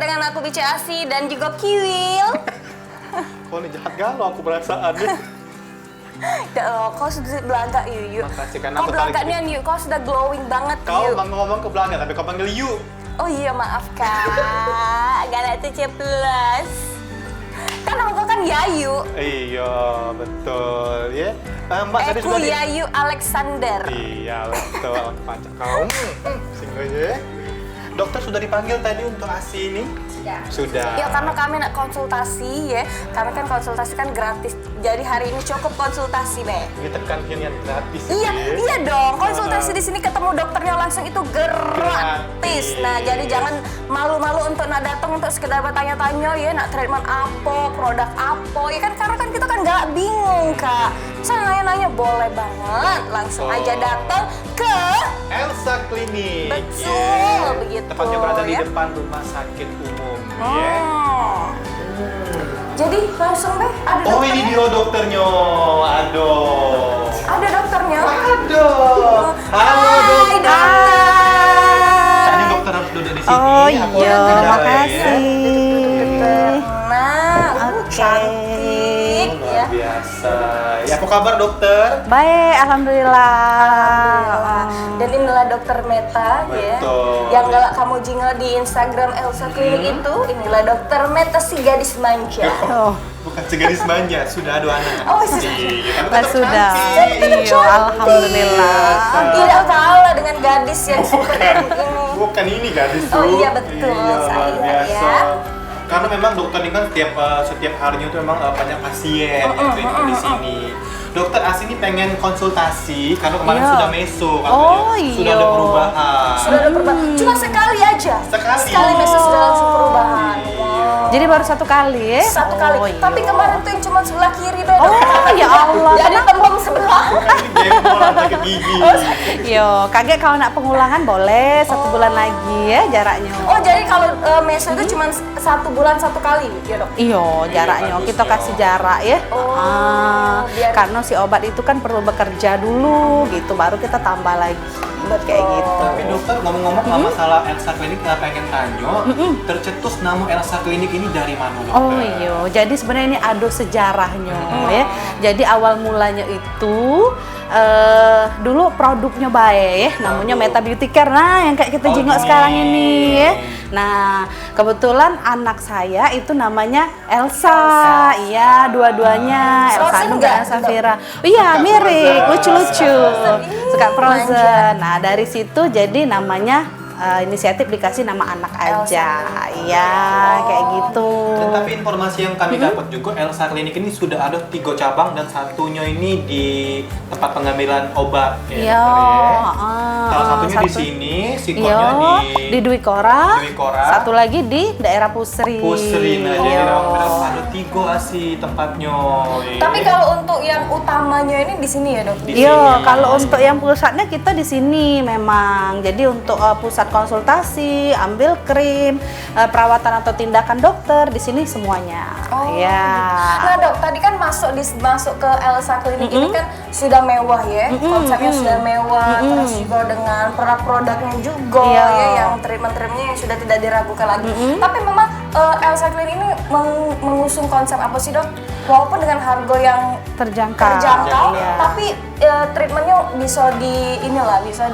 dengan aku Bici Asi dan juga Kiwil. Kok ini jahat galau aku perasaannya. Ya Allah, kau sudah belaga Yuyu. Makasih kan Kau aku belaga tarik. nih Yu, kau sudah glowing banget Kau Yu. ngomong ke belakang tapi kau panggil Yu. Oh iya maaf kak, Galaxy Plus. Kan aku kan Yayu. Iya, betul ya. Mbak tadi Aku sudah Yayu Alexander. Iya, betul. Pancak kau. Single ya. Dokter sudah dipanggil tadi untuk ASI ini? Sudah. Ya karena kami nak konsultasi ya, kami kan konsultasi kan gratis. Jadi hari ini cukup konsultasi deh. Kita kan yang gratis. Iya, ya. iya dong. Konsultasi di sini ketemu dokternya langsung itu gratis. Nah, jadi jangan malu-malu untuk nak datang untuk sekedar bertanya-tanya ya, nak treatment apa, produk apa. Ya kan karena kan kita kan nggak bingung kak. Misalnya nanya-nanya boleh banget, langsung aja datang ke Elsa Klinik. Betul, begitu, Tepatnya berada di ya. depan rumah sakit umum. Ya. Oh. Jadi langsung deh ada Oh, dokternya. ini dia dokternya. Aduh. Ada dokternya. Aduh. Halo Hai, dokter. dokter. Kayaknya dokter harus duduk di sini. Oh Aku iya, yang kendala, makasih. Nah, Oke. cantik Luar ya. biasa. Ya, apa kabar dokter? Baik, alhamdulillah. Dan inilah dokter Meta ya, Betul. yang galak kamu jingle di Instagram Elsa Klinik itu. Inilah dokter Meta si gadis manja. Oh, Bukan segadis manja, sudah ada anak. Oh, sudah. Iya, tapi lah tetap sudah. cantik. Iya, alhamdulillah. Tidak kalah dengan gadis yang seperti ini. Bukan ini gadis Oh tuh. iya, betul, Iya, luar saya, biasa. ya. Karena memang dokter ini kan setiap harinya itu memang banyak pasien yang treatment di sini. Dokter Asi ini pengen konsultasi karena kemarin Iya. sudah meso katanya. Oh, Sudah ada iya. perubahan. Sudah ada perubahan. Cuma sekali aja. Sekali. meso sudah langsung perubahan. Jadi baru satu kali ya? Satu Oh, kali. iya. Tapi kemarin tuh yang cuma sebelah kiri doang. Oh, ya Allah. Jadi tembem sebelah. Bukan ini jempol sakit gigi. Yo, kaget kalau nak pengulangan boleh 1 bulan lagi ya jaraknya. Oh, jadi kalau meso itu cuma 1 bulan 1 kali ya dok? Iyo, jaraknya bagus kita ya. kasih jarak ya. Oh, biar- Karena si obat itu kan perlu bekerja dulu gitu, baru kita tambah lagi. Kayak gitu. Tapi dokter ngomong-ngomong kalau masalah Elsa Klinik pengen tanya, tercetus nama Elsa Klinik ini dari mana dokter? Oh iya, jadi sebenarnya ini ada sejarahnya ya. Jadi awal mulanya itu dulu produknya baik ya, namanya Meta Beauty Care. Nah, yang kayak kita Oh, jenguk ini. sekarang ini ya. Nah, kebetulan anak saya itu namanya Elsa. Iya, dua-duanya Elsa Frozen Anu nggak, dan Elsa Dok? Vera. Iya, Suka mirip, Frozen. lucu-lucu. Suka Ih, Frozen. Nah, dari situ jadi namanya inisiatif dikasih nama anak aja. Iya, kayak gitu. Dan tapi informasi yang kami dapat juga Elsa Klinik ini sudah ada 3 cabang dan satunya ini di tempat pengambilan obat ya, Iya, dokter ya. ah, Salah satunya di satu- sini, sikonya Iya, di Dwi Kora, Dwi Kora. satu lagi di daerah Pusri. Pusri. Nah, jadi Iya. ada 3 sih tempatnya. Tapi kalau untuk yang utamanya ini di sini ya dok? Di Iya, sini. kalau untuk yang pusatnya kita di sini memang. Jadi untuk pusat konsultasi, ambil krim, perawatan atau tindakan dokter di sini semuanya. Ya. Nah dok, tadi kan masuk ke Elsa Klinik ini kan sudah mewah ya, konsepnya sudah mewah, terus juga dengan produk-produknya juga Iya. ya, yang treatment-treatmentnya yang sudah tidak diragukan lagi. Tapi memang Elsa Klinik ini mengusung konsep apa sih dok? Walaupun dengan harga yang terjangkau, Iya. tapi treatmentnya bisa bisa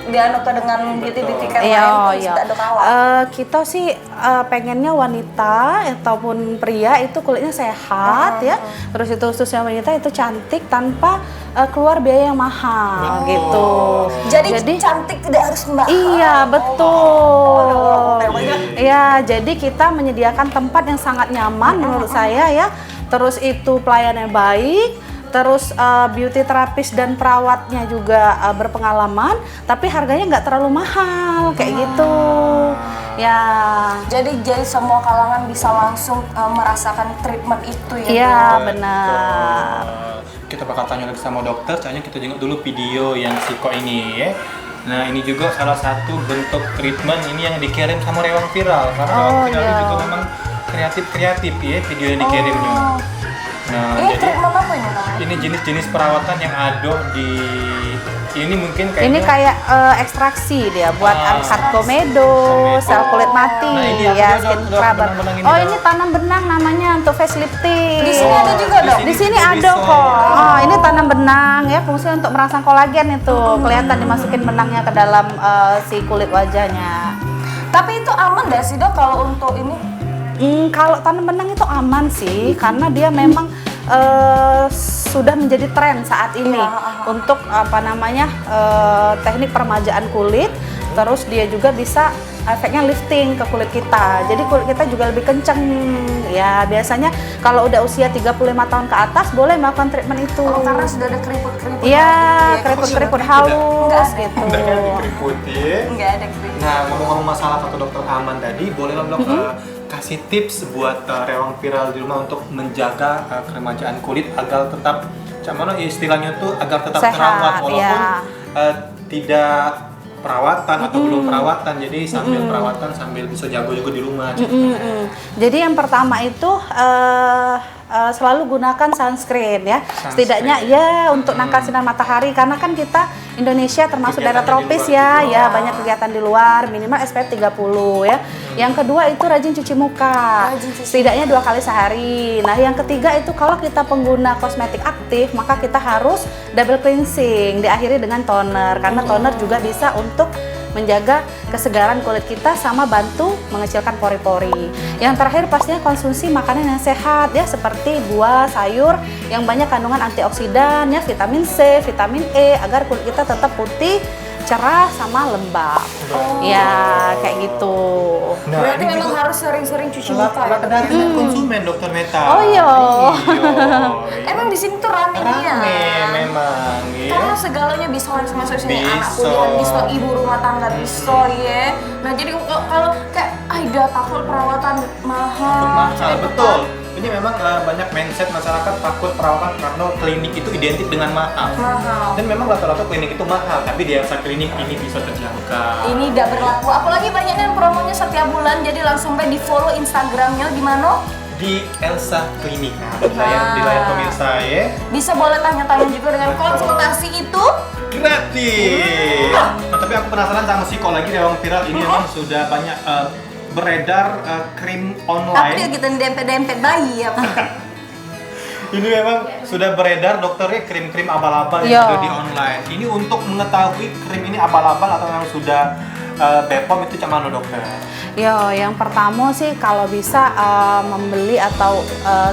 dianut dengan beauty care Iya, lain tuh iya. tidak ada kalah. Kita sih pengennya wanita ataupun pria itu kulitnya sehat ya. Terus itu khususnya wanita itu cantik tanpa keluar biaya yang mahal gitu. Jadi cantik tidak harus mahal. Iya, betul. Mewahnya. Iya, jadi kita menyediakan tempat yang sangat nyaman menurut saya ya. Terus itu pelayannya baik. Terus beauty terapis dan perawatnya juga berpengalaman, tapi harganya nggak terlalu mahal kayak gitu. Ya. Jadi semua kalangan bisa langsung merasakan treatment itu ya. Iya, Dok? benar. Kita bakal tanya lagi sama dokter, caranya kita jenguk dulu video yang Siko ini ya. Nah, ini juga salah satu bentuk treatment ini yang dikirim sama Rewang Viral. Karena Rewang Viral ini iya. juga memang kreatif ya video yang dikirimnya. Nah, Ini jadi treatment apa ini namanya? ini jenis-jenis perawatan yang ada di ini mungkin Ini kayak ekstraksi dia buat angkat komedo, sel kulit mati, Nah, ini apa ya tuh, skin Dok? scrubber. Benang-benang ini, Oh Dok? ini tanam benang namanya untuk facelifting. Di sini ada juga, Dok? Di sini juga ada bisa, kok. ya. Oh, ini tanam benang ya, fungsi untuk merangsang kolagen itu. Kelihatan dimasukin benangnya ke dalam si kulit wajahnya. Tapi itu aman nggak sih, Dok, kalau untuk ini? Kalau tanam benang itu aman sih, karena dia memang sudah menjadi tren saat ini untuk teknik peremajaan kulit. Terus dia juga bisa efeknya lifting ke kulit kita. Jadi kulit kita juga lebih kenceng. Ya biasanya kalau udah usia 35 tahun ke atas boleh melakukan treatment itu. Oh, karena sudah ada keriput-keriput. Iya, gitu ya. keriput-keriput Enggak. halus gitu. Udah kan dikeriputin. Nggak ada keriput. Nah, ngomong-ngomong masalah kata dokter Aman tadi, boleh lah dok kasih tips buat rewang viral di rumah untuk menjaga keremajaan kulit agar tetap, cuman istilahnya tuh agar tetap Sehat, terawat walaupun ya. tidak perawatan atau belum perawatan, jadi sambil perawatan sambil bisa jago juga di rumah. Jadi yang pertama itu selalu gunakan sunscreen ya. Setidaknya ya untuk nangkal sinar matahari, karena kan kita Indonesia termasuk daerah Kegiatan di tropis luar ya, gitu. ya banyak kegiatan di luar, minimal SPF 30 ya. Yang kedua itu rajin cuci muka, setidaknya 2 kali sehari. Nah yang ketiga itu kalau kita pengguna kosmetik aktif, maka kita harus double cleansing, diakhiri dengan toner, karena toner juga bisa untuk menjaga kesegaran kulit kita sama bantu mengecilkan pori-pori. Yang terakhir pastinya konsumsi makanan yang sehat ya, seperti buah, sayur yang banyak kandungan antioksidan ya, vitamin C, vitamin E, agar kulit kita tetap putih, cerah sama lembab. Ya kayak gitu. Nah, Berarti ini memang juga harus sering-sering cuci muka. Lah dari konsumen dokter Meta. Oh, iya. Emang di sini tuh rame ya. Rame memang. Ya. Karena segalanya bisa masuk sini, anak Bisa. kuliah bisa, ibu rumah tangga bisa ya. Nah jadi kalau kayak Aida takut perawatan mahal. Mahal, gitu betul. kan. Ini memang banyak mindset masyarakat takut perawatan karena klinik itu identik dengan mahal. Mahal. Dan memang rata-rata klinik itu mahal, tapi di Elsa Klinik ini bisa terjangkau. Ini tidak berlaku. Apalagi banyak yang promonya setiap bulan, jadi langsung di follow Instagramnya di mana? Di Elsa Klinik. Nah, di layar pemirsa ya. Bisa boleh tanya-tanya juga dengan konsultasi itu. Gratis. Nah, tapi aku penasaran sama Siko lagi rewang viral ini memang sudah banyak beredar krim Tapi online. kita dempet-dempet bayi ya Pak. Ini memang sudah beredar dokternya krim-krim abal-abal Iya. yang ada di online. Ini untuk mengetahui krim ini abal-abal atau yang sudah BPOM itu cuman dokter. Yo, yang pertama sih kalau bisa membeli atau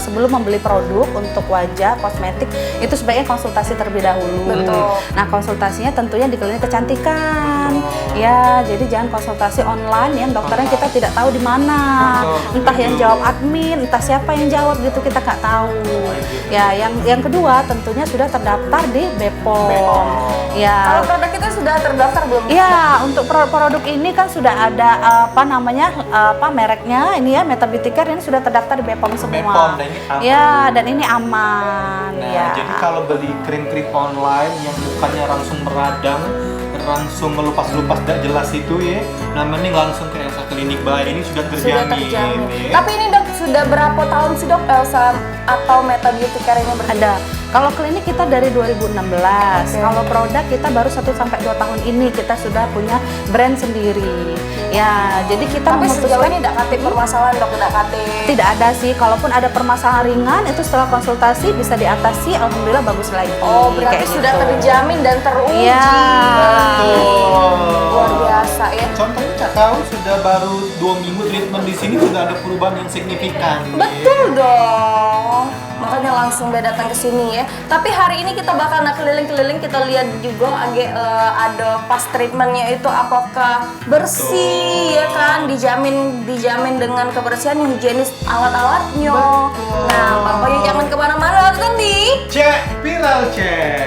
sebelum membeli produk untuk wajah kosmetik itu sebaiknya konsultasi terlebih dahulu. Betul. Nah konsultasinya tentunya di klinik kecantikan. Ya, jadi jangan konsultasi online yang dokternya kita tidak tahu di mana. Betul. Entah yang jawab admin, entah siapa yang jawab gitu kita nggak tahu. Ya, yang kedua tentunya sudah terdaftar di BPOM. Ya. Kalau produk kita sudah terdaftar belum? Iya, untuk produk ini kan sudah ada mereknya ini ya, Meta Beauty Care ini sudah terdaftar di BPOM semua. BPOM, dan ini aman. Ya, dan ini aman. Nah, ya. jadi kalau beli krim-krim online yang bukannya langsung meradang, langsung melupas-lupas tidak jelas itu ya, nah mending langsung ke Elsa Klinik Bayi, ini sudah Sudah terjamin. terjamin. Ya. Tapi ini dok sudah berapa tahun sih dok Elsa atau Meta Beauty Care ini berdiri? Ada. Kalau klinik kita dari 2016. Kalau produk kita baru 1 sampai 2 tahun ini kita sudah punya brand sendiri. Ya, jadi kita Tapi sejauh memutuskan ini tidak kate permasalahan dok, tidak kate. tidak ada sih. Kalaupun ada permasalahan ringan itu setelah konsultasi bisa diatasi. Alhamdulillah bagus lagi. Oh berarti Kayak sudah gitu. terjamin dan teruji. Iya. Luar biasa ya. Contohnya Cakau sudah baru 2 minggu treatment di sini sudah ada perubahan yang signifikan. Betul dong. Makanya langsung datang ke sini ya. Tapi hari ini kita bakal keliling-keliling, kita lihat juga ada pas treatmentnya itu apakah bersih ya kan, dijamin dengan kebersihan yang higienis alat-alatnya. Betul. Nah, pokoknya jangan kemana-mana kan di. Cek viral cek.